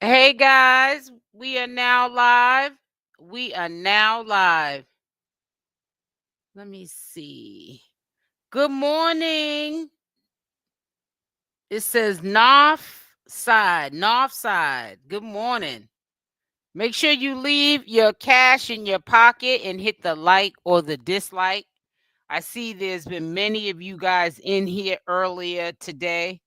Hey guys, we are now live. We are now live. Let me see. Good morning. It says North side. Good morning. Make sure you leave your cash in your pocket and hit the like or the dislike. I see there's been many of you guys in here earlier today.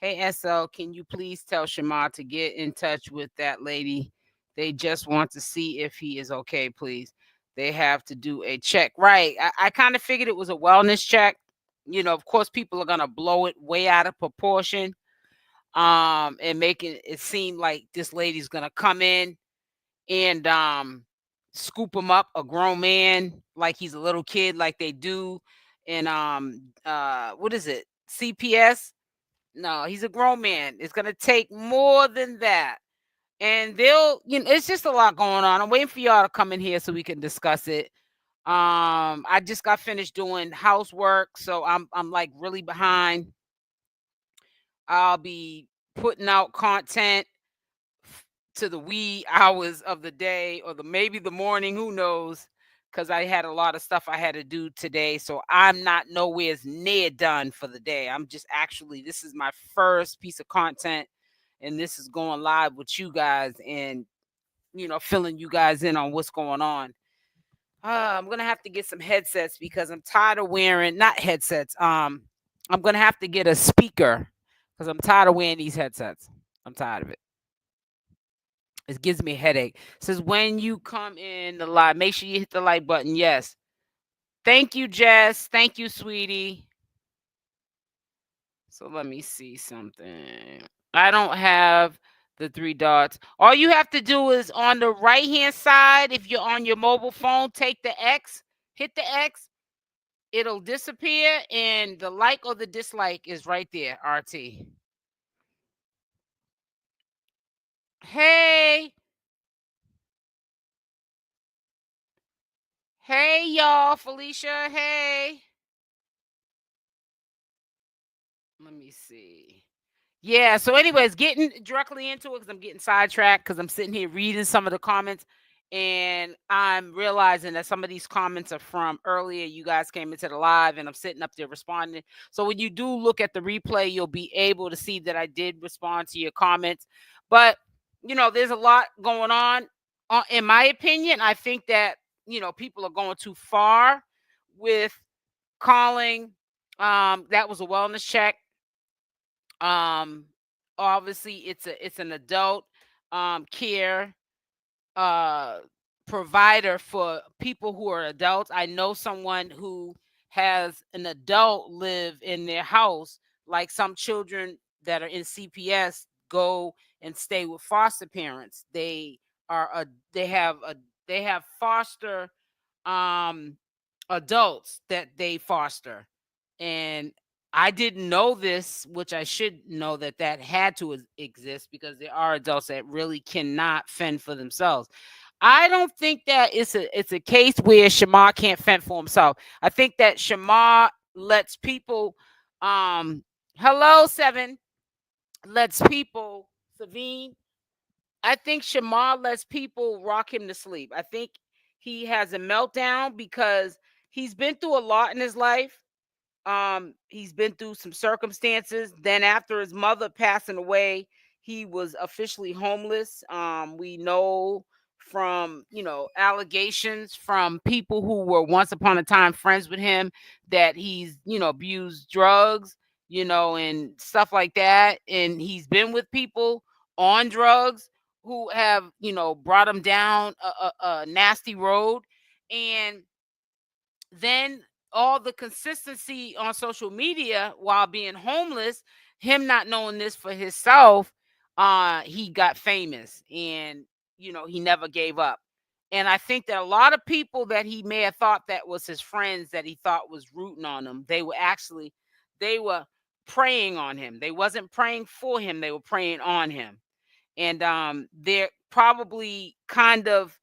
Hey SL, can you please tell Shamar to get in touch with that lady? They just want to see if he is okay, please. They have to do a check. Right. I kind of figured it was a wellness check. You know, of course, people are gonna blow it way out of proportion. And making it seem like this lady's gonna come in and scoop him up, a grown man, like he's a little kid, like they do. And what is it? CPS. No, he's a grown man. It's gonna take more than that. And it's just a lot going on. I'm waiting for y'all to come in here so we can discuss it. I just got finished doing housework, so I'm like really behind. I'll be putting out content to the wee hours of the day or maybe the morning, who knows? Because I had a lot of stuff I had to do today. So I'm not nowhere near done for the day. I'm just actually, this is my first piece of content, and this is going live with you guys and, filling you guys in on what's going on. I'm going to have to get some headsets because I'm tired of wearing, not headsets. I'm going to have to get a speaker because I'm tired of wearing these headsets. I'm tired of it. It gives me a headache. It says when you come in the live, make sure you hit the like button. Yes. Thank you, Jess. Thank you, sweetie. So let me see something. I don't have the three dots. All you have to do is on the right hand side, if you're on your mobile phone, take the X, hit the X, it'll disappear, and the like or the dislike is right there. RT. Hey. Hey, y'all. Felicia. Hey. Let me see. Yeah. So, anyways, getting directly into it because I'm getting sidetracked because I'm sitting here reading some of the comments, and I'm realizing that some of these comments are from earlier. You guys came into the live, and I'm sitting up there responding. So when you do look at the replay, you'll be able to see that I did respond to your comments. But there's a lot going on. In my opinion, I think that people are going too far with calling. That was a wellness check. um Obviously it's an adult care uh provider for people who are adults. I know someone who has an adult live in their house, like some children that are in CPS go and stay with foster parents. Are a they have a they have foster um adults that they foster. And I didn't know this, which I should know that had to exist because there are adults that really cannot fend for themselves. I don't think that it's a case where Shamar can't fend for himself. I think that Shamar lets people hello Seven, lets people Savine. I think Shamar lets people rock him to sleep. I think he has a meltdown because he's been through a lot in his life. He's been through some circumstances. Then after his mother passing away, he was officially homeless. We know from allegations from people who were once upon a time friends with him that he's abused drugs, and stuff like that. And he's been with people on drugs who have brought him down a nasty road. And then all the consistency on social media while being homeless, him not knowing this for himself, he got famous, and he never gave up. And I think that a lot of people that he may have thought that was his friends that he thought was rooting on him, they were preying on him. They wasn't praying for him, they were preying on him. And they're probably kind of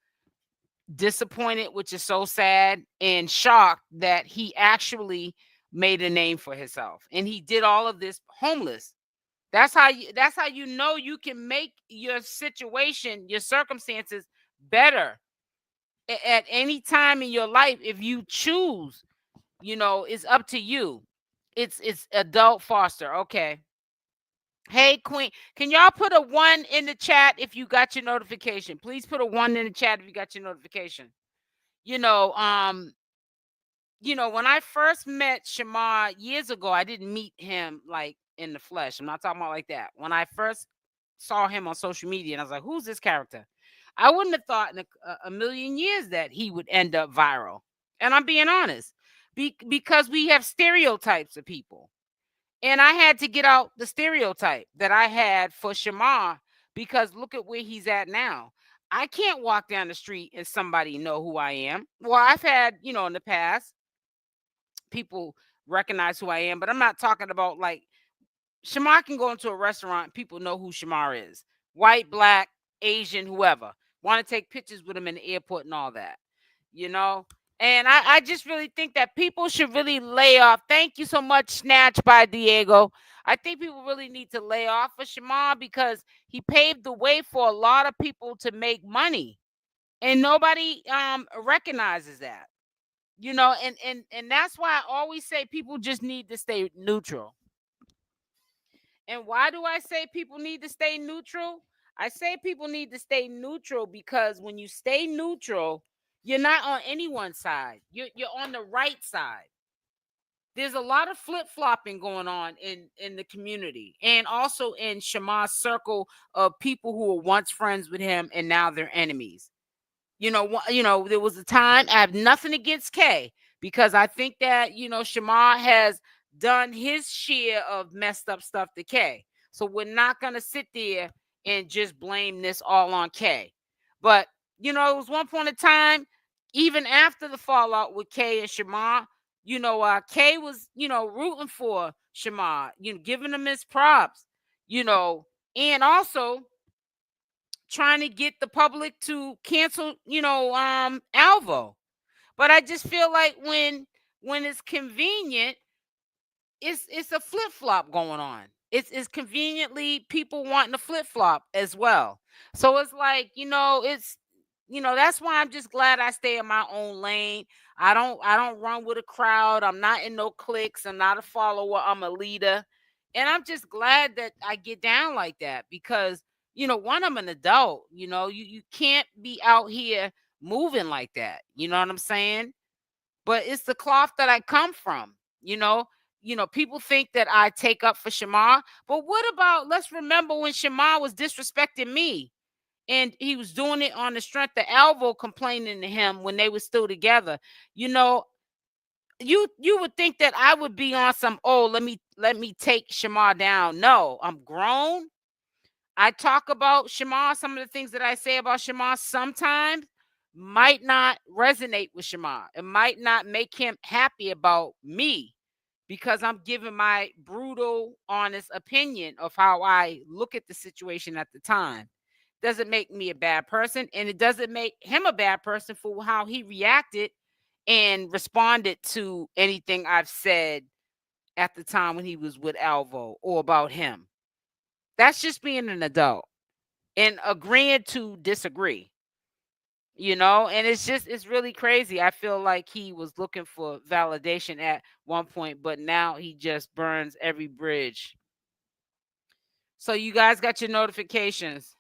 disappointed, which is so sad, and shocked that he actually made a name for himself. And he did all of this homeless. That's how you know you can make your situation, your circumstances better at any time in your life if you choose. It's up to you. It's adult foster. Okay. Hey, Queen, can y'all put a 1 in the chat if you got your notification? Please put a 1 in the chat if you got your notification. You know, um, when I first met Shamar years ago, I didn't meet him like in the flesh. I'm not talking about like that. When I first saw him on social media, and I was like, "Who's this character?" I wouldn't have thought in a million years that he would end up viral. And I'm being honest, because we have stereotypes of people. And I had to get out the stereotype that I had for Shamar, because look at where he's at now. I can't walk down the street and somebody know who I am. Well, I've had, in the past, people recognize who I am, but I'm not talking about like Shamar can go into a restaurant, people know who Shamar is. White, black, Asian, whoever. Want to take pictures with him in the airport and all that. You know? And I just really think that people should really lay off. Thank you so much, Snatch by Diego. I think people really need to lay off for Shamar because he paved the way for a lot of people to make money. And nobody recognizes that. And that's why I always say people just need to stay neutral. And why do I say people need to stay neutral? I say people need to stay neutral because when you stay neutral, you're not on anyone's side. You're on the right side. There's a lot of flip-flopping going on in the community and also in Shamar's circle of people who were once friends with him and now they're enemies. There was a time, I have nothing against K, because I think that, Shamar has done his share of messed up stuff to K. So we're not going to sit there and just blame this all on K. But, it was one point in time, even after the fallout with K and Shamar, K was, rooting for Shamar, giving him his props, and also trying to get the public to cancel, Alvo. But I just feel like when it's convenient, it's a flip-flop going on. It's conveniently people wanting to flip-flop as well. So it's like, that's why I'm just glad I stay in my own lane. I don't run with a crowd. I'm not in no cliques. I'm not a follower. I'm a leader. And I'm just glad that I get down like that because, one, I'm an adult. You can't be out here moving like that. You know what I'm saying? But it's the cloth that I come from. People think that I take up for Shamar. But what about, let's remember when Shamar was disrespecting me and he was doing it on the strength of Alvo complaining to him when they were still together. You would think that I would be on some, let me take Shamar down. No, I'm grown. I talk about Shamar. Some of the things that I say about Shamar sometimes might not resonate with Shamar. It might not make him happy about me because I'm giving my brutal, honest opinion of how I look at the situation at the time. Doesn't make me a bad person, and it doesn't make him a bad person for how he reacted and responded to anything I've said at the time when he was with Alvo or about him. That's just being an adult and agreeing to disagree. And it's really crazy. I feel like he was looking for validation at one point, but now he just burns every bridge. So you guys got your notifications.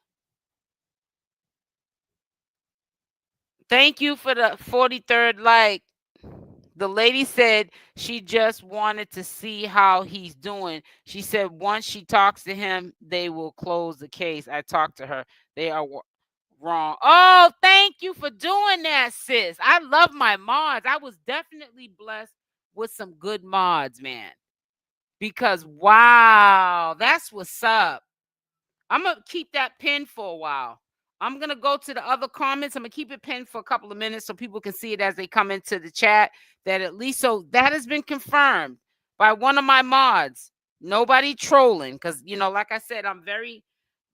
Thank you for the 43rd like. The lady said she just wanted to see how he's doing. She said once she talks to him, they will close the case. I talked to her. They are wrong. Oh, thank you for doing that, sis. I love my mods. I was definitely blessed with some good mods, man. Because wow, that's what's up. I'm gonna keep that pin for a while. I'm gonna go to the other comments. I'm gonna keep it pinned for a couple of minutes so people can see it as they come into the chat. That at least so that has been confirmed by one of my mods. Nobody trolling, because like I said, I'm very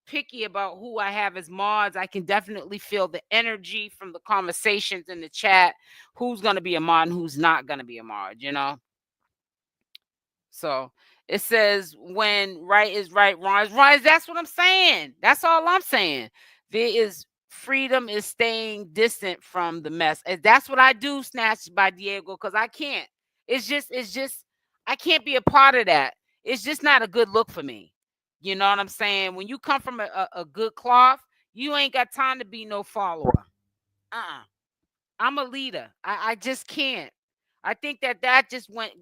picky about who I have as mods. I can definitely feel the energy from the conversations in the chat. Who's gonna be a mod and who's not gonna be a mod, So It says when right is right, wrong is wrong. That's what I'm saying. That's all I'm saying. There is freedom is staying distant from the mess. And that's what I do, Snatched by Diego, because I can't. It's just I can't be a part of that. It's just not a good look for me. You know what I'm saying? When you come from a good cloth, you ain't got time to be no follower. Uh-uh. I'm a leader. I just can't. I think that just went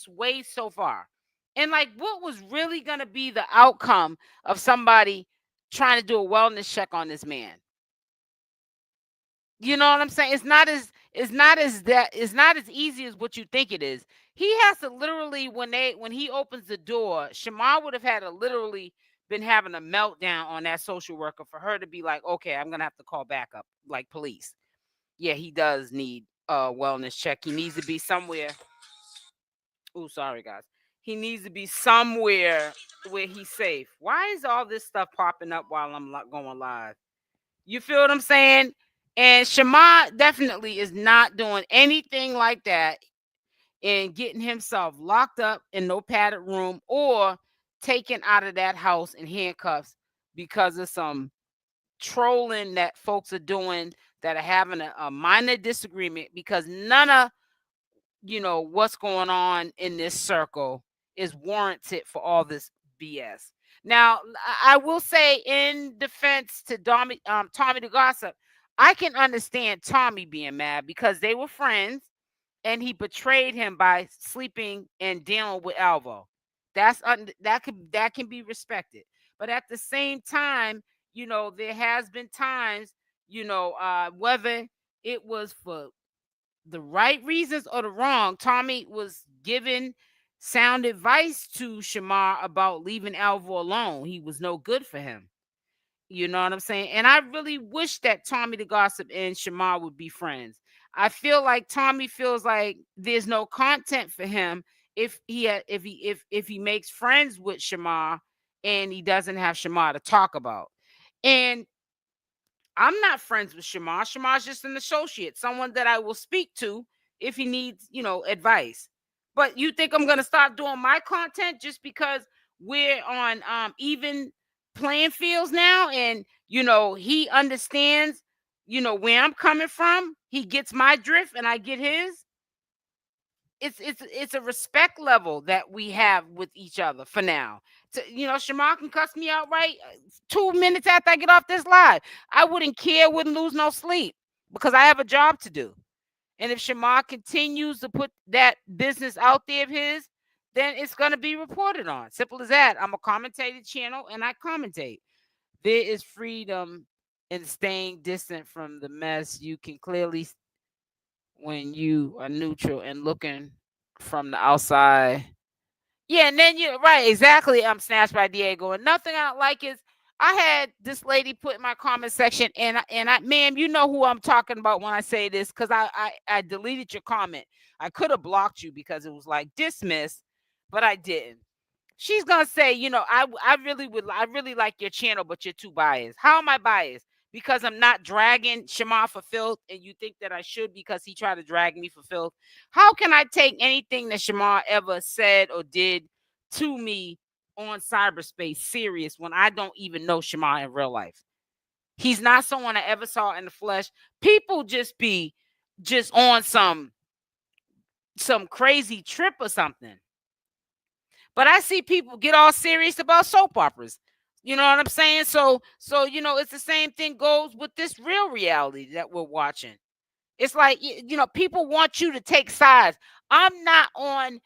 way so far. And like, what was really gonna be the outcome of somebody trying to do a wellness check on this man? You know what I'm saying? It's not as easy as what you think it is. He has to literally when he opens the door, Shamar would have had to literally been having a meltdown on that social worker for her to be like, okay, I'm gonna have to call backup, like police. Yeah, he does need a wellness check. He needs to be somewhere. Oh, sorry guys. He needs to be somewhere where he's safe. Why is all this stuff popping up while I'm going live? You feel what I'm saying? And Shamar definitely is not doing anything like that and getting himself locked up in no padded room or taken out of that house in handcuffs because of some trolling that folks are doing that are having a minor disagreement because none of what's going on in this circle is warranted for all this BS. Now, I will say in defense to Tommy the Gossip, I can understand Tommy being mad because they were friends and he betrayed him by sleeping and dealing with Alvo. That can be respected. But at the same time, there has been times, whether it was for the right reasons or the wrong, Tommy was giving sound advice to Shamar about leaving Alvo alone. He was no good for him. You know what I'm saying? And I really wish that Tommy the Gossip and Shamar would be friends. I feel like Tommy feels like there's no content for him if he makes friends with Shamar and he doesn't have Shamar to talk about. And I'm not friends with Shamar. Shamar's just an associate, someone that I will speak to if he needs, advice. But you think I'm gonna start doing my content just because we're on even playing fields now, and he understands, where I'm coming from. He gets my drift, and I get his. It's a respect level that we have with each other for now. Shamar can cuss me out right 2 minutes after I get off this live. I wouldn't care, wouldn't lose no sleep because I have a job to do. And if Shamar continues to put that business out there of his, then it's gonna be reported on. Simple as that. I'm a commentator channel and I commentate. There is freedom in staying distant from the mess. You can clearly when you are neutral and looking from the outside. Yeah, and then you're right, exactly. I'm snatched by Diego. And nothing I don't like is I had this lady put in my comment section, and I ma'am, you know who I'm talking about when I say this, because I deleted your comment. I could have blocked you because it was like dismiss, but I didn't. She's gonna say, I really like your channel, but you're too biased. How am I biased? Because I'm not dragging Shamar for filth, and you think that I should because he tried to drag me for filth. How can I take anything that Shamar ever said or did to me on cyberspace serious when I don't even know Shamar in real life? He's not someone I ever saw in the flesh. People just be just on some crazy trip or something. But I see people get all serious about soap operas. You know what I'm saying? So it's the same thing goes with this real reality that we're watching. It's like people want you to take sides. I'm not on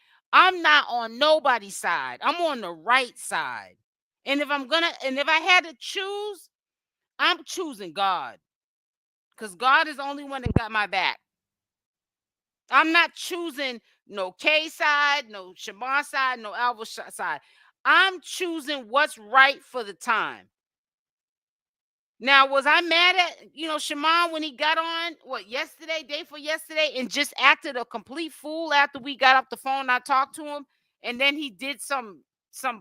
nobody's side. I'm on the right side. And if I had to choose, I'm choosing God. Cuz God is the only one that got my back. I'm not choosing no K side, no Shamar side, no Alvo side. I'm choosing what's right for the time. Now, was I mad at Shamar when he got on yesterday, day for yesterday, and just acted a complete fool after we got off the phone and I talked to him, and then he did some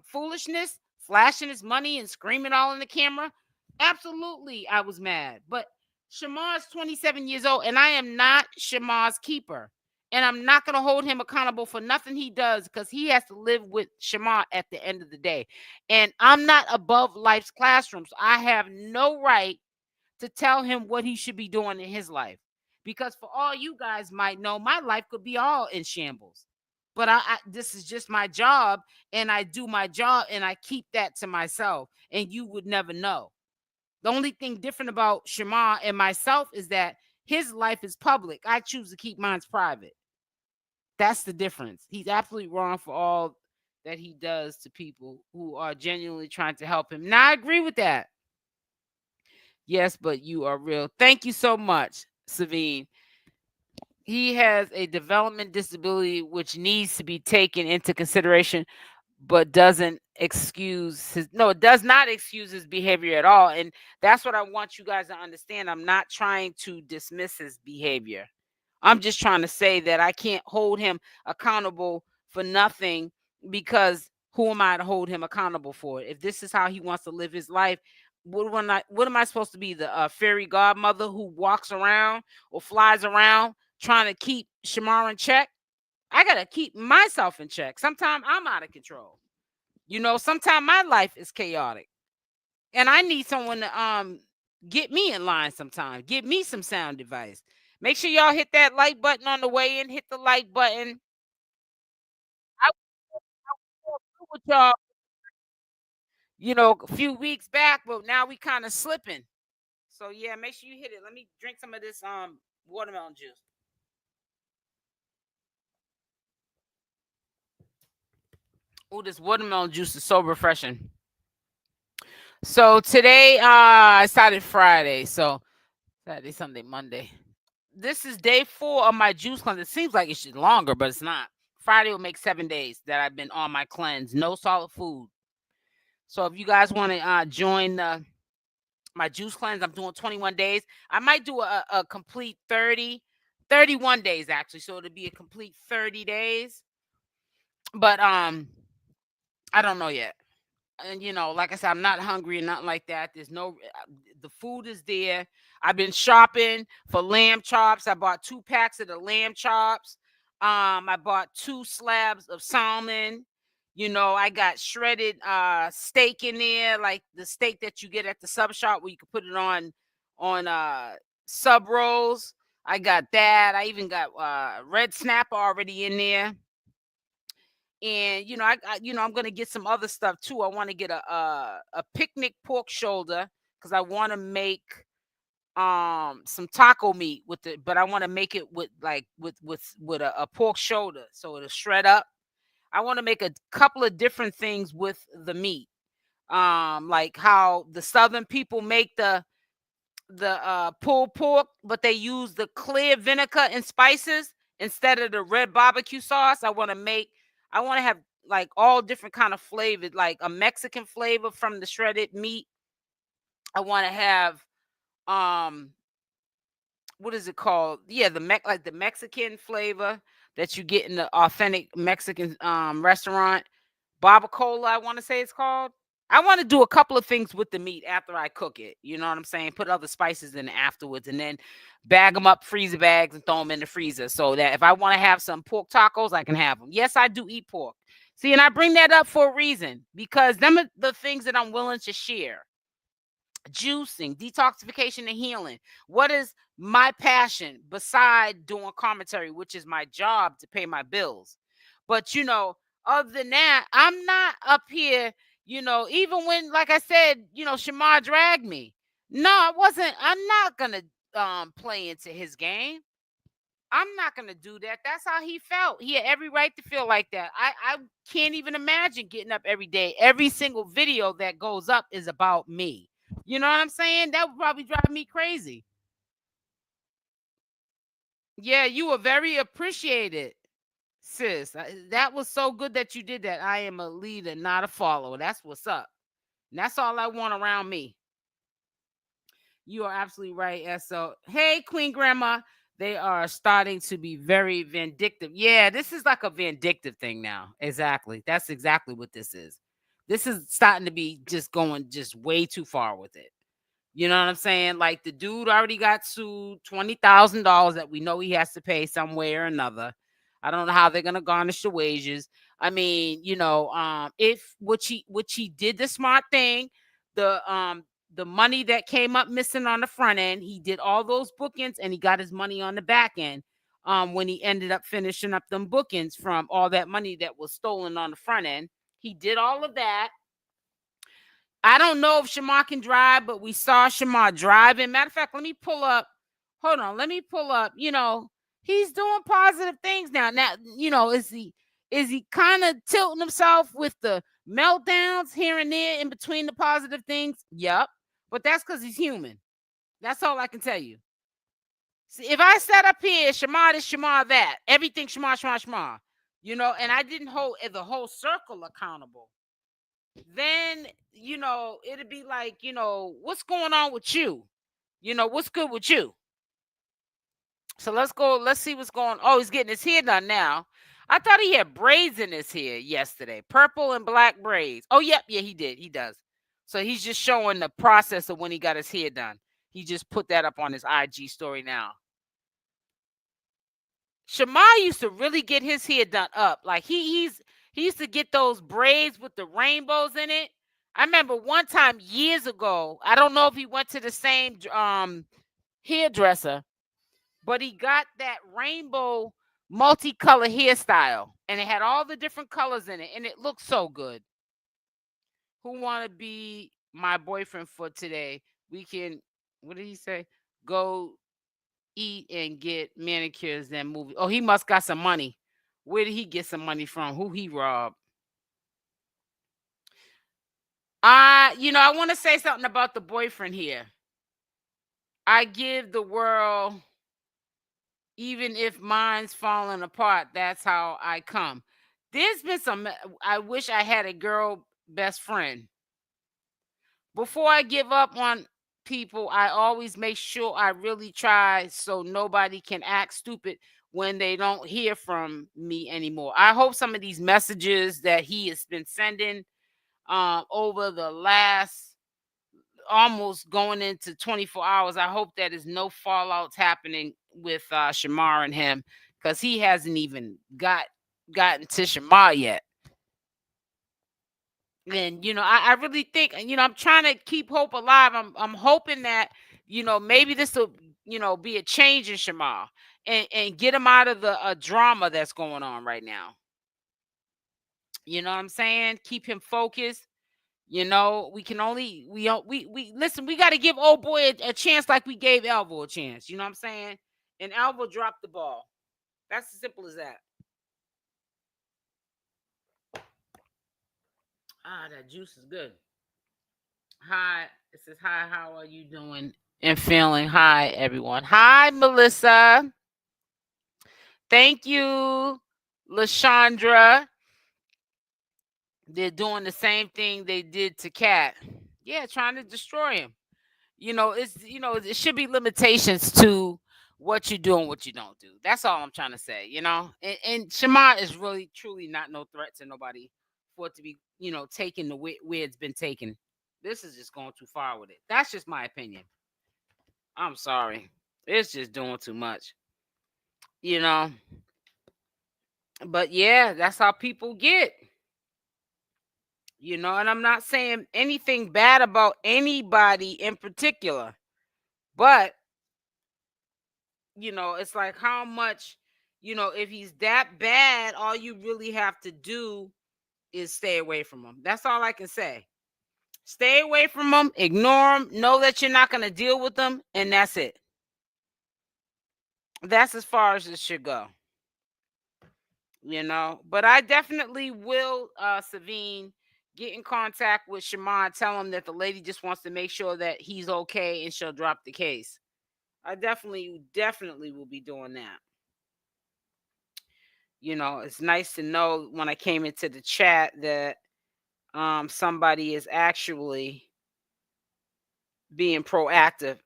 foolishness, flashing his money and screaming all in the camera? Absolutely, I was mad. But Shamar's 27 years old, and I am not Shamar's keeper. And I'm not going to hold him accountable for nothing he does because he has to live with Shamar at the end of the day. And I'm not above life's classrooms. I have no right to tell him what he should be doing in his life. Because for all you guys might know, my life could be all in shambles. But this is just my job, and I do my job, and I keep that to myself, and you would never know. The only thing different about Shamar and myself is that his life is public. I choose to keep mine private. That's the difference. He's absolutely wrong for all that he does to people who are genuinely trying to help him. Now, I agree with that. Yes, but you are real. Thank you so much, Savine. He has a development disability which needs to be taken into consideration, but doesn't excuse his it does not excuse his behavior at all. And that's what I want you guys to understand. I'm not trying to dismiss his behavior. I'm just trying to say that I can't hold him accountable for nothing, because who am I to hold him accountable for it? If this is how he wants to live his life, what am I supposed to be, the fairy godmother who walks around or flies around trying to keep Shamar in check? I got to keep myself in check. Sometimes I'm out of control. Sometimes my life is chaotic. And I need someone to get me in line sometimes. Give me some sound advice. Make sure y'all hit that like button on the way in. Hit the like button. I was with y'all, a few weeks back, but now we kind of slipping. So yeah, make sure you hit it. Let me drink some of this watermelon juice. Oh, this watermelon juice is so refreshing. So today, I started Friday. So Saturday, Sunday, Monday. This is day 4 of my juice cleanse. It seems like it should longer, but it's not. Friday will make 7 days that I've been on my cleanse. No solid food. So if you guys want to join my juice cleanse, I'm doing 21 days. I might do a complete 31 days actually. So it'll be a complete 30 days. But I don't know yet. And like I said, I'm not hungry and nothing like that. There's no, the food is there. I've been shopping for lamb chops. I bought 2 packs of the lamb chops. I bought 2 slabs of salmon. I got shredded steak in there, like the steak that you get at the sub shop where you can put it on sub rolls. I got that. I even got red snapper already in there. And I'm gonna get some other stuff too. I want to get a picnic pork shoulder because I want to make some taco meat with it, but I want to make it with a pork shoulder so it'll shred up. I want to make a couple of different things with the meat, like how the southern people make the pulled pork, but they use the clear vinegar and spices instead of the red barbecue sauce. I want to have like all different kind of flavors, like a Mexican flavor from the shredded meat. I want to have um what is it called? Yeah, like the Mexican flavor that you get in the authentic Mexican restaurant. Barbacoa, I want to say it's called. I want to do a couple of things with the meat after I cook it. You know what I'm saying? Put other spices in it afterwards and then bag them up, freezer bags, and throw them in the freezer so that if I want to have some pork tacos, I can have them. Yes, I do eat pork. See, and I bring that up for a reason because them are the things that I'm willing to share. Juicing, detoxification, and healing. What is my passion beside doing commentary, which is my job to pay my bills? But other than that, I'm not up here, even when, like I said, Shamar dragged me. No, I wasn't. I'm not gonna play into his game. I'm not gonna do that. That's how he felt. He had every right to feel like that. I can't even imagine getting up every day. Every single video that goes up is about me. You know what I'm saying? That would probably drive me crazy. Yeah, you were very appreciated, sis. That was so good that you did that. I am a leader, not a follower. That's what's up. And that's all I want around me. You are absolutely right, SO. Hey, Queen Grandma. They are starting to be very vindictive. Yeah, this is like a vindictive thing now. Exactly. That's exactly what this is. This is starting to be just going just way too far with it. You know what I'm saying? Like the dude already got sued, $20,000 that we know he has to pay some way or another. I don't know how they're gonna garnish the wages. I mean, if which he did the smart thing, the money that came up missing on the front end, he did all those bookings and he got his money on the back end. When he ended up finishing up them bookings from all that money that was stolen on the front end, he did all of that. I don't know if Shamar can drive, but we saw Shamar driving. Matter of fact, let me pull up. Hold on, let me pull up. He's doing positive things now. Now, is he kind of tilting himself with the meltdowns here and there in between the positive things? Yep. But that's because he's human. That's all I can tell you. See, if I sat up here, Shamar this, Shamar that, everything Shamar, and I didn't hold the whole circle accountable, then it'd be like, what's going on with you? What's good with you? So let's see what's going on. Oh, he's getting his hair done now. I thought he had braids in his hair yesterday, purple and black braids. Oh, yep, yeah, he does. So he's just showing the process of when he got his hair done. He just put that up on his IG story now. Shamar used to really get his hair done up. Like he used to get those braids with the rainbows in it. I remember one time years ago, I don't know if he went to the same hairdresser, but he got that rainbow multicolor hairstyle, and it had all the different colors in it, and it looked so good. Who want to be my boyfriend for today? We can, what did he say? Go eat and get manicures, then movie. Oh, he must got some money. Where did he get some money from? Who he robbed? I want to say something about the boyfriend here. I give the world, even if mine's falling apart, that's how I come. There's been I wish I had a girl best friend. Before I give up on people, I always make sure I really try so nobody can act stupid when they don't hear from me anymore. I hope some of these messages that he has been sending over the last almost going into 24 hours, I hope that there's no fallouts happening with Shamar and him, because he hasn't even gotten to Shamar yet. And I really think, I'm trying to keep hope alive. I'm hoping that maybe this will be a change in Shamar and get him out of the drama that's going on right now. You know what I'm saying? Keep him focused. We can only we listen. We got to give old boy a chance like we gave Alvo a chance. You know what I'm saying? And Alvo dropped the ball. That's as simple as that. That juice is good. Hi, it says hi. How are you doing and feeling? Hi, everyone. Hi, Melissa. Thank you, LaShandra. They're doing the same thing they did to Cat. Yeah, trying to destroy him. It should be limitations to what you do and what you don't do. That's all I'm trying to say. And Shamar is really truly not no threat to nobody for it to be taken the way it's been taken. This is just going too far with it. That's just my opinion. I'm sorry. It's just doing too much. But yeah, that's how people get. And I'm not saying anything bad about anybody in particular, but it's like how much, if he's that bad, all you really have to do is stay away from him. That's all I can say. Stay away from him, ignore him, know that you're not going to deal with them, and that's it. That's as far as it should go. But I definitely will, Savine, get in contact with Shamar, tell him that the lady just wants to make sure that he's okay and she'll drop the case. I definitely will be doing that. It's nice to know when I came into the chat that somebody is actually being proactive.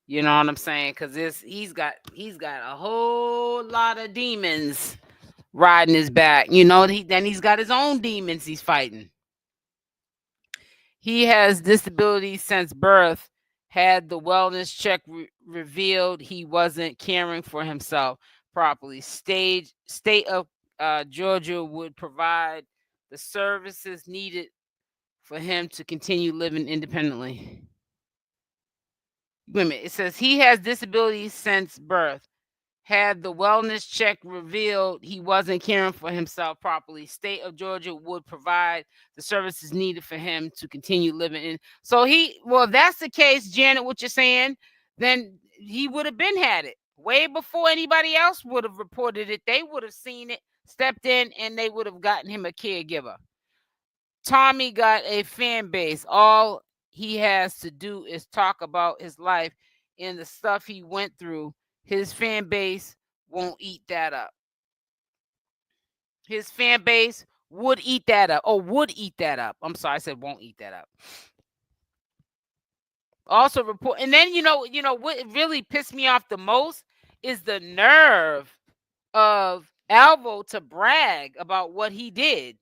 You know what I'm saying? Because he's got a whole lot of demons riding his back. Then he's got his own demons he's fighting. He has disabilities since birth. Had the wellness check revealed he wasn't caring for himself properly. State of Georgia would provide the services needed for him to continue living independently. Wait a minute. It says he has disabilities since birth. Had the wellness check revealed he wasn't caring for himself properly, state of Georgia would provide the services needed for him to continue living in. So well, if that's the case, Janet, what you're saying, then he would have been had it way before anybody else would have reported it. They would have seen it, stepped in, and they would have gotten him a caregiver. Tommy got a fan base. All he has to do is talk about his life and the stuff he went through. His fan base won't eat that up. His fan base would eat that up. Oh, would eat that up. I'm sorry, I said won't eat that up. Also report, and then what really pissed me off the most is the nerve of Alvo to brag about what he did.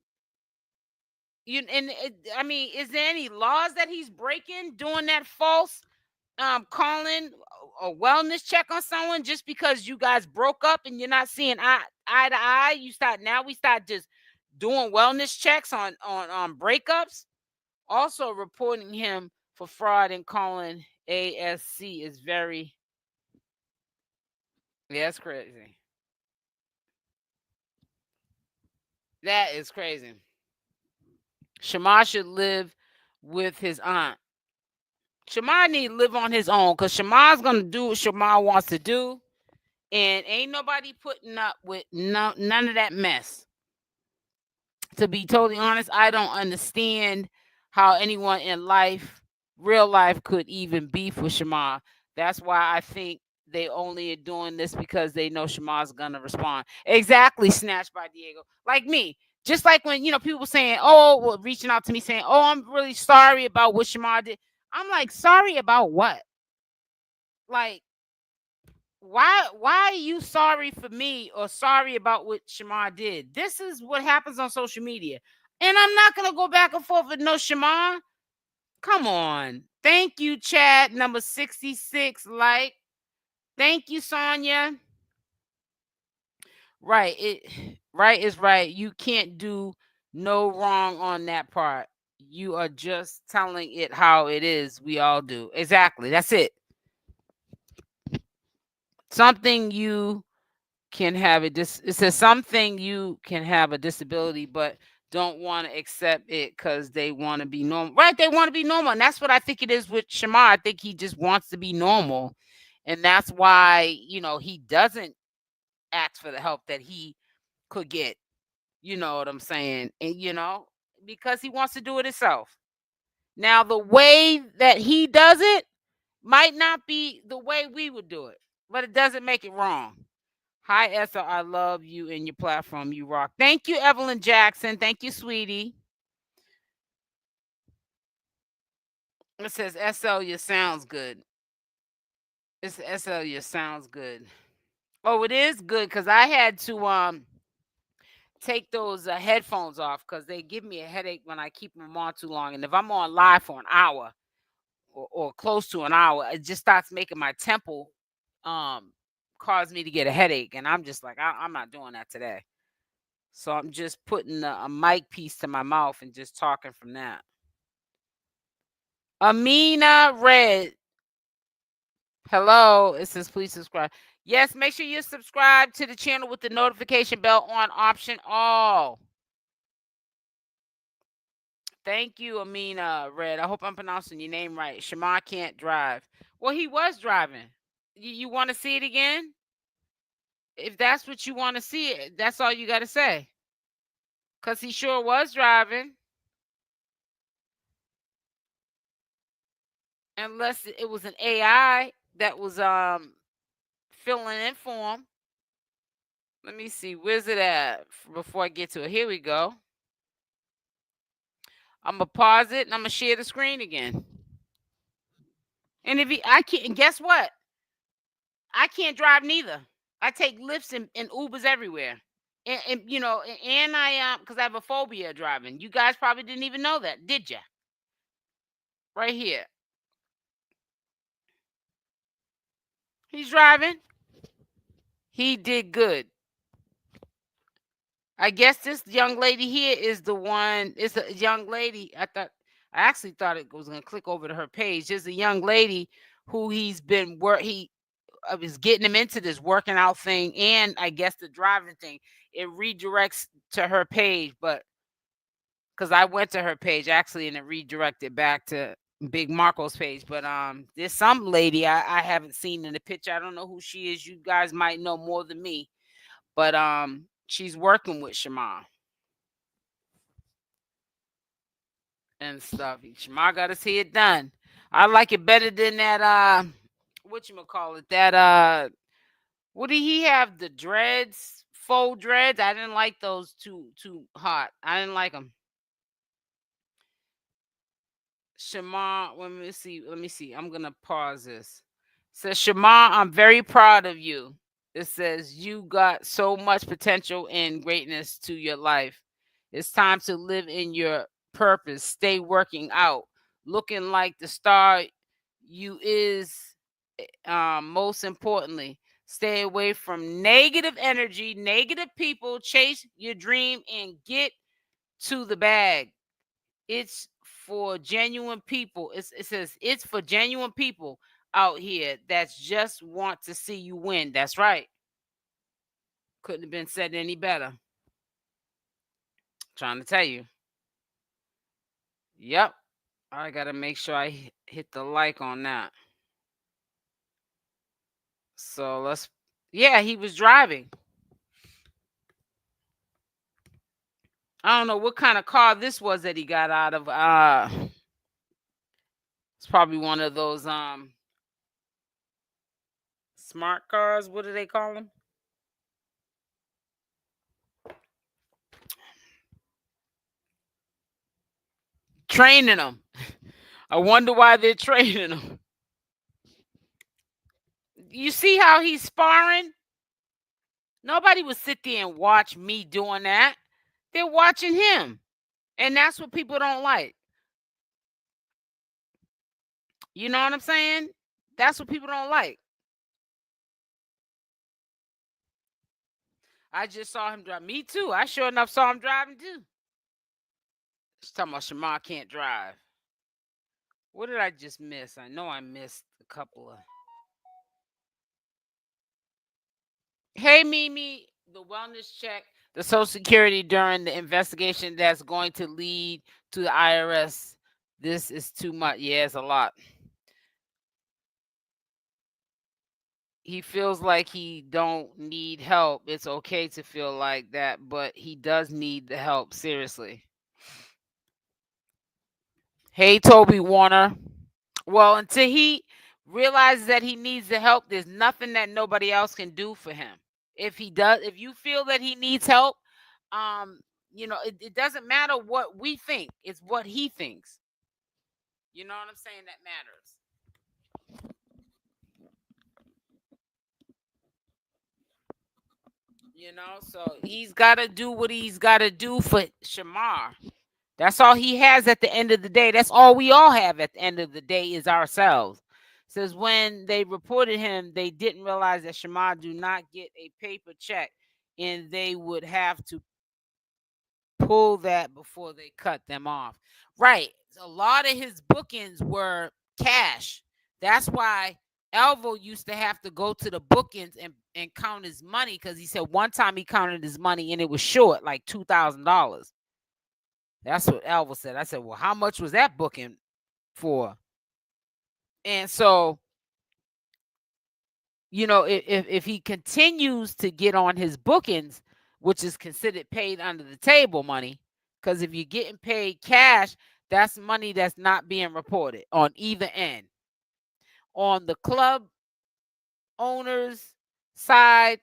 I mean, is there any laws that he's breaking doing that false calling a wellness check on someone just because you guys broke up and you're not seeing eye to eye? We start just doing wellness checks on breakups. Also reporting him for fraud and calling ASC is very, yeah, that's crazy. That is crazy. Shamar should live with his aunt. Shamar need to live on his own because Shamar's gonna do what Shamar wants to do, and ain't nobody putting up with none of that mess. To be totally honest, I don't understand how anyone in real life, could even beef with Shamar. That's why I think they only are doing this because they know Shamar's gonna respond. Exactly, snatched by Diego. Like me. Just like when people saying, reaching out to me saying, "Oh, I'm really sorry about what Shamar did." I'm like, sorry about what? Like, why are you sorry for me or sorry about what Shamar did? This is what happens on social media. And I'm not gonna go back and forth with no Shamar. Come on. Thank you, chat number 66. Thank you, Sonia. Right. Right is right. You can't do no wrong on that part. You are just telling it how it is. We all do. Exactly. That's it. Something you can have it says something you can have a disability but don't want to accept it because they want to be normal, right? They want to be normal, and that's what I think it is with Shamar. I think he just wants to be normal, and that's why he doesn't ask for the help that he could get. You know what I'm saying? And because he wants to do it himself. Now the way that he does it might not be the way we would do it, but it doesn't make it wrong. Hi, Esther. I love you and your platform. You rock. Thank you, Evelyn Jackson. Thank you, sweetie. It says SL, you sounds good. It's SL, you sounds good. Oh, it is good because I had to take those headphones off because they give me a headache when I keep them on too long. And if I'm on live for an hour or close to an hour, it just starts making my temple cause me to get a headache. And I'm just like, I'm not doing that today. So I'm just putting a mic piece to my mouth and just talking from that. Amina Red. Hello. It says please subscribe. Yes, make sure you subscribe to the channel with the notification bell on option all. Thank you, Amina Red. I hope I'm pronouncing your name right. Shamar can't drive. Well, he was driving. You want to see it again? If that's what you want to see, that's all you got to say. Because he sure was driving. Unless it was an AI that was filling in for him. Let me see. Where's it at before I get to it? Here we go. I'm going to pause it and I'm going to share the screen again. And I can't, guess what? I can't drive neither. I take Lyfts and Ubers everywhere. And I because I have a phobia of driving. You guys probably didn't even know that, did you? Right here. He's driving. He did good. I guess this young lady here is the one. It's a young lady. I actually thought it was gonna click over to her page. There's a young lady who he's been He was getting him into this working out thing, and I guess the driving thing. It redirects to her page, but because I went to her page actually, and it redirected back to Big Marco's page. But there's some lady I haven't seen in the picture. I don't know who she is. You guys might know more than me, but she's working with Shamar and stuff. Shamar got to see it done. I like it better than that. Whatchamacallit, that what did he have? The dreads, faux dreads. I didn't like those too hot. I didn't like them. Shamar, let me see. Let me see. I'm gonna pause this. Says Shamar, I'm very proud of you. It says you got so much potential and greatness to your life. It's time to live in your purpose. Stay working out, looking like the star you is. Most importantly, stay away from negative energy, negative people. Chase your dream and get to the bag. It's for genuine people. It says it's for genuine people out here that just want to see you win. That's right. Couldn't have been said any better. Trying to tell you. Yep. I gotta make sure I hit the like on that. So let's. Yeah, he was driving. I don't know what kind of car this was that he got out of. It's probably one of those smart cars. What do they call them? Training them. I wonder why they're training them. You see how he's sparring? Nobody would sit there and watch me doing that. They're watching him. And that's what people don't like. You know what I'm saying? That's what people don't like. I just saw him drive. Me too. I sure enough saw him driving too. He's talking about Shamar can't drive. What did I just miss? I know I missed a couple of. Hey, Mimi, the wellness check, the Social Security during the investigation that's going to lead to the IRS. This is too much. Yeah, it's a lot. He feels like he don't need help. It's okay to feel like that, but he does need the help, seriously. Hey, Toby Warner. Well, until he realizes that he needs the help, there's nothing that nobody else can do for him. If you feel that he needs help, um, it doesn't matter what we think. It's what he thinks. You know what I'm saying? That matters. So he's got to do what he's got to do for Shamar. That's all he has at the end of the day. That's all we all have at the end of the day is ourselves. Says when they reported him, they didn't realize that Shamar do not get a paper check, and they would have to pull that before they cut them off. Right. A lot of his bookings were cash. That's why Alvo used to have to go to the bookings and count his money, because he said one time he counted his money and it was short, like $2,000. That's what Alvo said. I said, well, how much was that booking for? And so, if he continues to get on his bookings, which is considered paid under the table money, because if you're getting paid cash, that's money that's not being reported on either end. On the club owner's side,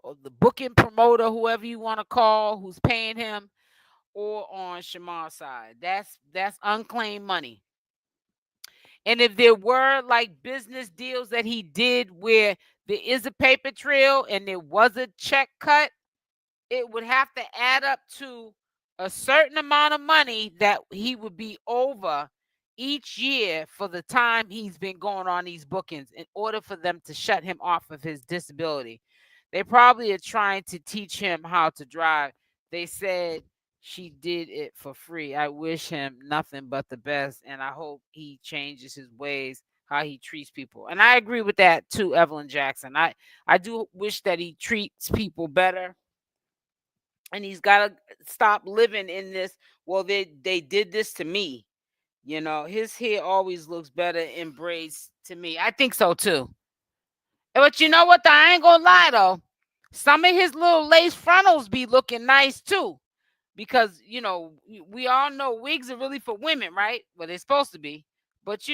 or the booking promoter, whoever you want to call, who's paying him, or on Shamar's side, that's unclaimed money. And if there were like business deals that he did where there is a paper trail and there was a check cut, it would have to add up to a certain amount of money that he would be over each year for the time he's been going on these bookings in order for them to shut him off of his disability. They probably are trying to teach him how to drive. They said she did it for free. I wish him nothing but the best, and I hope he changes his ways, how he treats people. And I agree with that too, Evelyn Jackson. I do wish that he treats people better, and he's got to stop living in this. Well, they did this to me. His hair always looks better in braids to me. I think so too. But you know what? I ain't gonna lie though. Some of his little lace frontals be looking nice too. Because, we all know wigs are really for women, right? Well, they're supposed to be. But,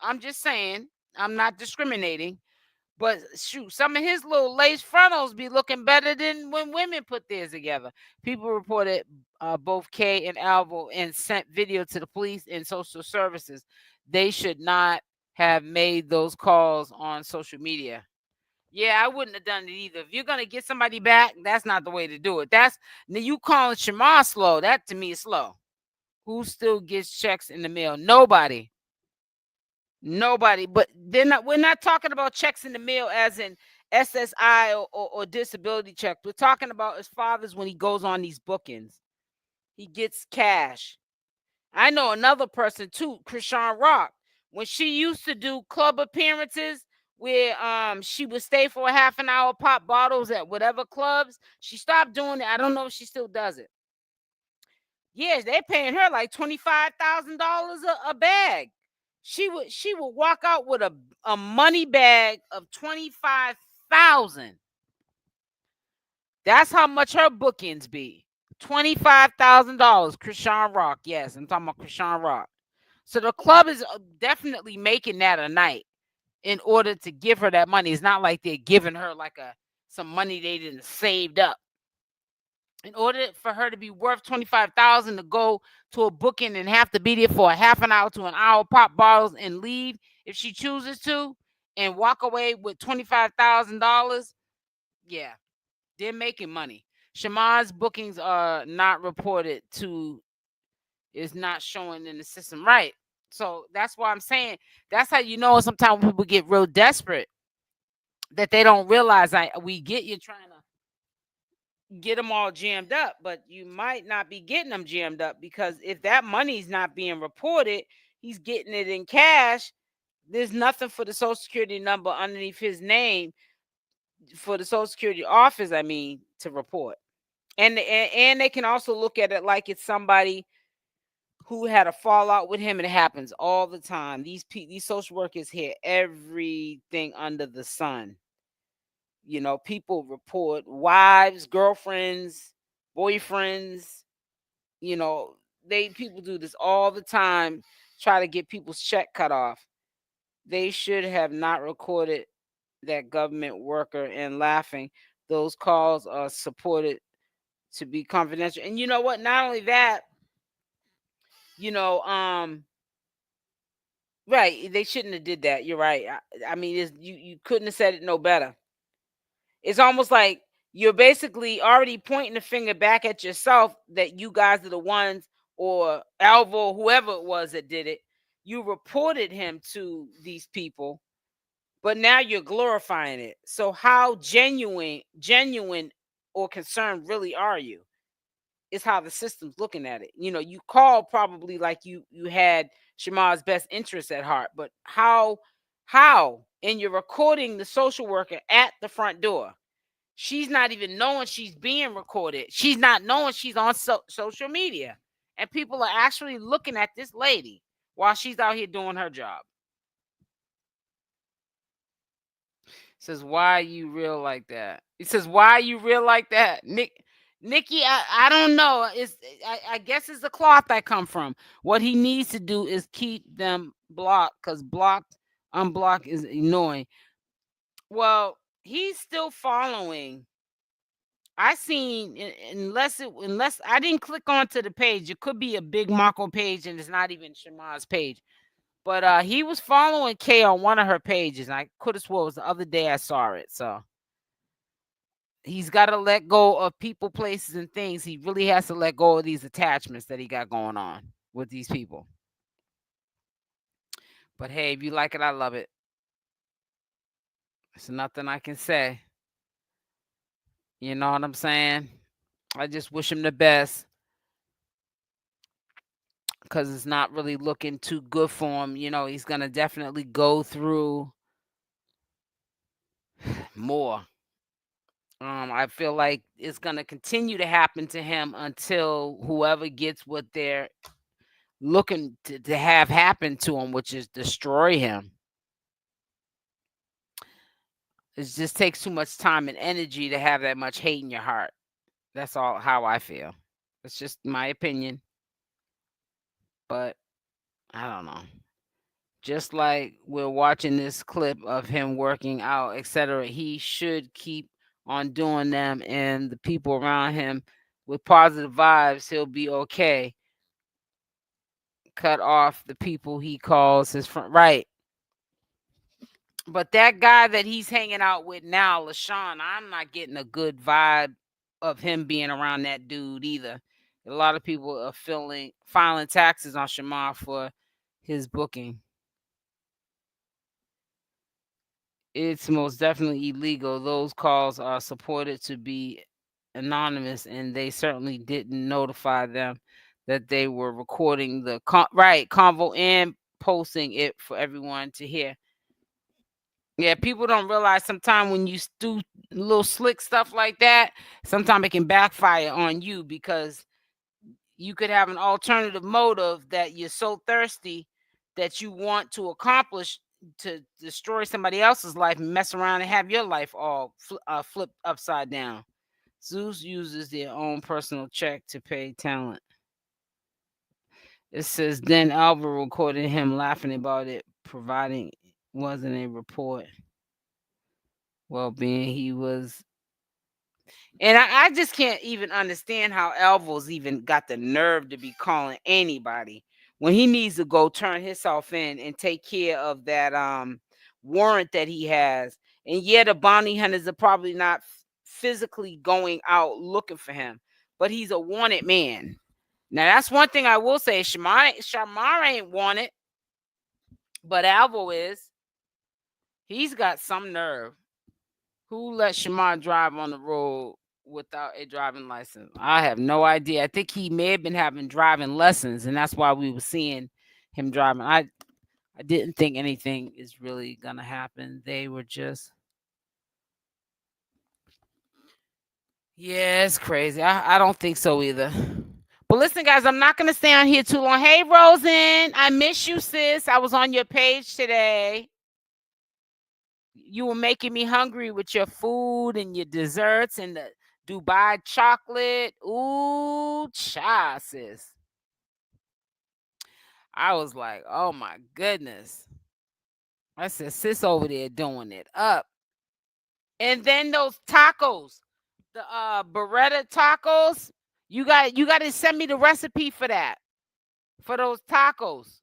I'm just saying, I'm not discriminating. But shoot, some of his little lace frontals be looking better than when women put theirs together. People reported both Kay and Alvo and sent video to the police and social services. They should not have made those calls on social media. Yeah, I wouldn't have done it either. If you're gonna get somebody back, that's not the way to do it. That's you calling Shamar slow. That to me is slow. Who still gets checks in the mail? Nobody. Nobody. But we're not talking about checks in the mail as in SSI or disability checks. We're talking about his fathers when he goes on these bookings. He gets cash. I know another person too, Krishan Rock. When she used to do club appearances where she would stay for a half an hour, pop bottles at whatever clubs, she stopped doing it. I don't know if she still does it. Yeah, they're paying her like $25,000 a bag. She would walk out with a money bag of 25,000. That's how much her bookings be. $25,000. Krishan Rock. Yes, I'm talking about Krishan Rock. So the club is definitely making that a night in order to give her that money. It's not like they're giving her like some money they didn't saved up. In order for her to be worth 25,000 to go to a booking and have to be there for a half an hour to an hour, pop bottles and leave if she chooses to, and walk away with $25,000, yeah, they're making money. Shamar's bookings are not reported to, is not showing in the system, right? So that's why I'm saying that's how sometimes people get real desperate that they don't realize we get you trying to get them all jammed up, but you might not be getting them jammed up because if that money's not being reported, he's getting it in cash. There's nothing for the Social Security number underneath his name for the Social Security office, to report. And they can also look at it like it's somebody who had a fallout with him. It happens all the time. These social workers hear everything under the sun. People report wives, girlfriends, boyfriends. People do this all the time, try to get people's check cut off. They should have not recorded that government worker and laughing. Those calls are supported to be confidential. And you know what? Not only that, right, they shouldn't have did that. You're right. You couldn't have said it no better. It's almost like you're basically already pointing the finger back at yourself that you guys are the ones, or Alvo, whoever it was that did it. You reported him to these people, but now you're glorifying it. So how genuine or concerned really are you? Is how the system's looking at it. You called probably like you had Shamar's best interest at heart, but how and you're recording the social worker at the front door. She's not even knowing she's being recorded. She's not knowing she's on social media, and people are actually looking at this lady while she's out here doing her job. Says, why are you real like that? He says, why are you real like that? Nikki, I don't know. I guess it's the cloth I come from. What he needs to do is keep them blocked, because unblock is annoying. Well, he's still following. I seen, unless I didn't click onto the page. It could be a big Marco page and it's not even Shamar's page. But he was following Kay on one of her pages. And I could have swore it was the other day I saw it. So he's got to let go of people, places, and things. He really has to let go of these attachments that he got going on with these people. But hey, if you like it, I love it. There's nothing I can say. You know what I'm saying? I just wish him the best because it's not really looking too good for him. You know, he's going to definitely go through more. I feel like it's going to continue to happen to him until whoever gets what they're looking to have happen to him, which is destroy him. It just takes too much time and energy to have that much hate in your heart. That's all how I feel. It's just my opinion. But I don't know. Just like we're watching this clip of him working out, etc., he should keep on doing them, and the people around him with positive vibes, he'll be okay. Cut off the people he calls his friend. Right. But that guy that he's hanging out with now, LaShawn, I'm not getting a good vibe of him being around that dude either. A lot of people are filing taxes on Shamar for his booking. It's most definitely illegal. Those calls are supported to be anonymous, and they certainly didn't notify them that they were recording the convo and posting it for everyone to hear. Yeah, people don't realize sometimes when you do little slick stuff like that, sometimes it can backfire on you because you could have an alternative motive that you're so thirsty that you want to accomplish to destroy somebody else's life and mess around and have your life all flipped upside down. Zeus uses their own personal check to pay talent. It says then Alvo recorded him laughing about it, providing wasn't a report. Well, being he was, and I just can't even understand how Alvo's even got the nerve to be calling anybody when he needs to go turn himself in and take care of that warrant that he has. And yeah, the bounty hunters are probably not physically going out looking for him, but he's a wanted man. Now that's one thing I will say: Shamar ain't wanted, but Alvo is. He's got some nerve. Who let Shamar drive on the road without a driving license? I have no idea. I think he may have been having driving lessons, and that's why we were seeing him driving. I didn't think anything is really gonna happen. They were just, yeah, it's crazy. I don't think so either. But listen, guys, I'm not gonna stay on here too long. Hey, Rosen, I miss you, sis. I was on your page today. You were making me hungry with your food and your desserts and the Dubai chocolate. Ooh, cha, sis. I was like, oh my goodness. I said, sis over there doing it up. And then those tacos, the Beretta tacos. You got to send me the recipe for that. For those tacos.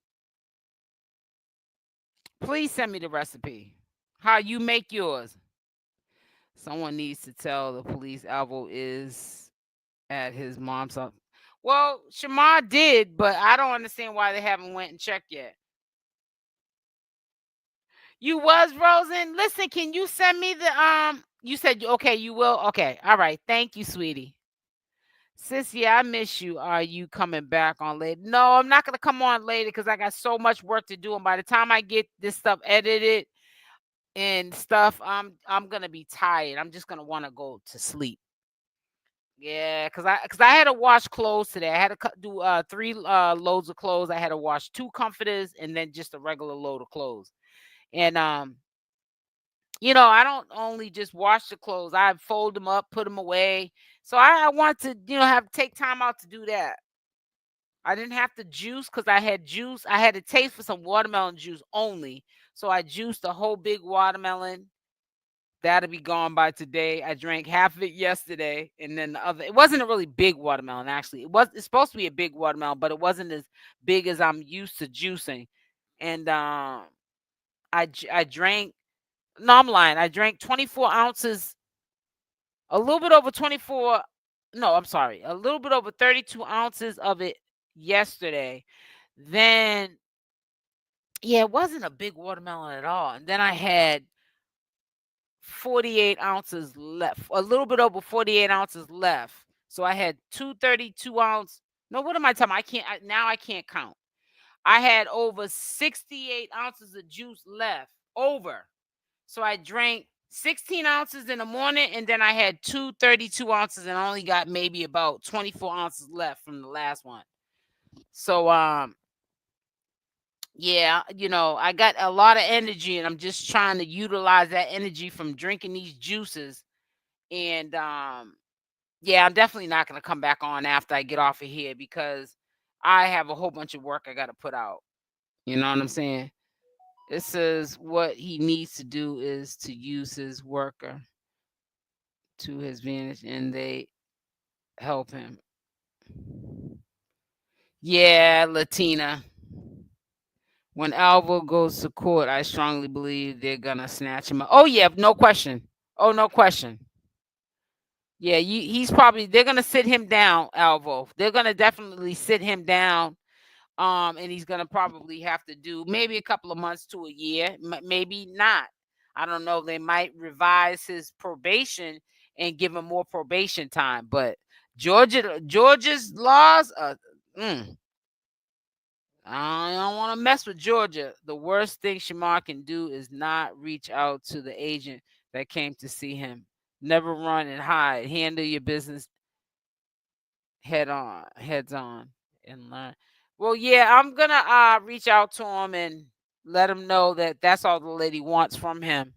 Please send me the recipe. How you make yours. Someone needs to tell the police Alvo is at his mom's house. Well, Shamar did, but I don't understand why they haven't went and checked yet. You was Rosen. Listen, can you send me the you said okay, you will? Okay. All right. Thank you, sweetie. Sis, yeah, I miss you. Are you coming back on later? No, I'm not gonna come on later because I got so much work to do. And by the time I get this stuff edited and stuff, I'm gonna be tired. I'm just gonna want to go to sleep. Yeah, cause I had to wash clothes today. I had to do 3 loads of clothes. I had to wash 2 comforters and then just a regular load of clothes. And I don't only just wash the clothes. I fold them up, put them away. So I want to, have take time out to do that. I didn't have to juice because I had juice. I had a taste for some watermelon juice only. So I juiced a whole big watermelon. That'll be gone by today. I drank half of it yesterday, and then the other. It wasn't a really big watermelon, actually. It's supposed to be a big watermelon, but it wasn't as big as I'm used to juicing. And I drank. No, I'm lying. I drank 24 ounces, a little bit over 24. No, I'm sorry, a little bit over 32 ounces of it yesterday. Then Yeah, it wasn't a big watermelon at all. And then I had 48 ounces left, a little bit over 48 ounces left. So I had 232-ounce. No, what am I talking about? Now I can't count. I had over 68 ounces of juice left over. So I drank 16 ounces in the morning, and then I had 232 ounces and only got maybe about 24 ounces left from the last one. So yeah, I got a lot of energy, and I'm just trying to utilize that energy from drinking these juices. And yeah, I'm definitely not going to come back on after I get off of here, because I have a whole bunch of work I got to put out. You know what I'm saying? It says what he needs to do is to use his worker to his advantage, and they help him. Yeah, Latina. When Alvo goes to court, I strongly believe they're gonna snatch him up. Oh yeah, no question. Oh, no question. Yeah, they're gonna sit him down, Alvo. They're gonna definitely sit him down. And he's gonna probably have to do maybe a couple of months to a year, maybe not. I don't know. They might revise his probation and give him more probation time. But Georgia's laws, I don't want to mess with Georgia. The worst thing Shamar can do is not reach out to the agent that came to see him. Never run and hide. Handle your business heads on, and learn. Well, yeah, I'm gonna reach out to him and let him know that that's all the lady wants from him,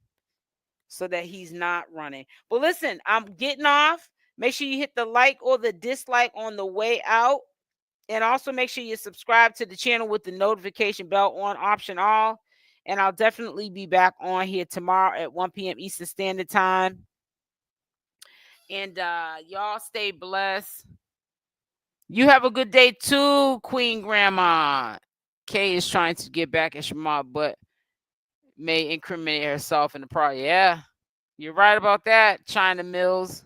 so that he's not running. But listen, I'm getting off. Make sure you hit the like or the dislike on the way out. And also make sure you subscribe to the channel with the notification bell on, option all. And I'll definitely be back on here tomorrow at 1 p.m. Eastern Standard Time. And y'all stay blessed. You have a good day too, Queen Grandma. Kay is trying to get back at Shamar, but may incriminate herself in the prior. Yeah, you're right about that, China Mills.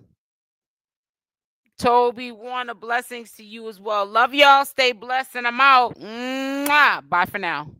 Toby Warner, blessings to you as well. Love y'all. Stay blessed, and I'm out. Mwah. Bye for now.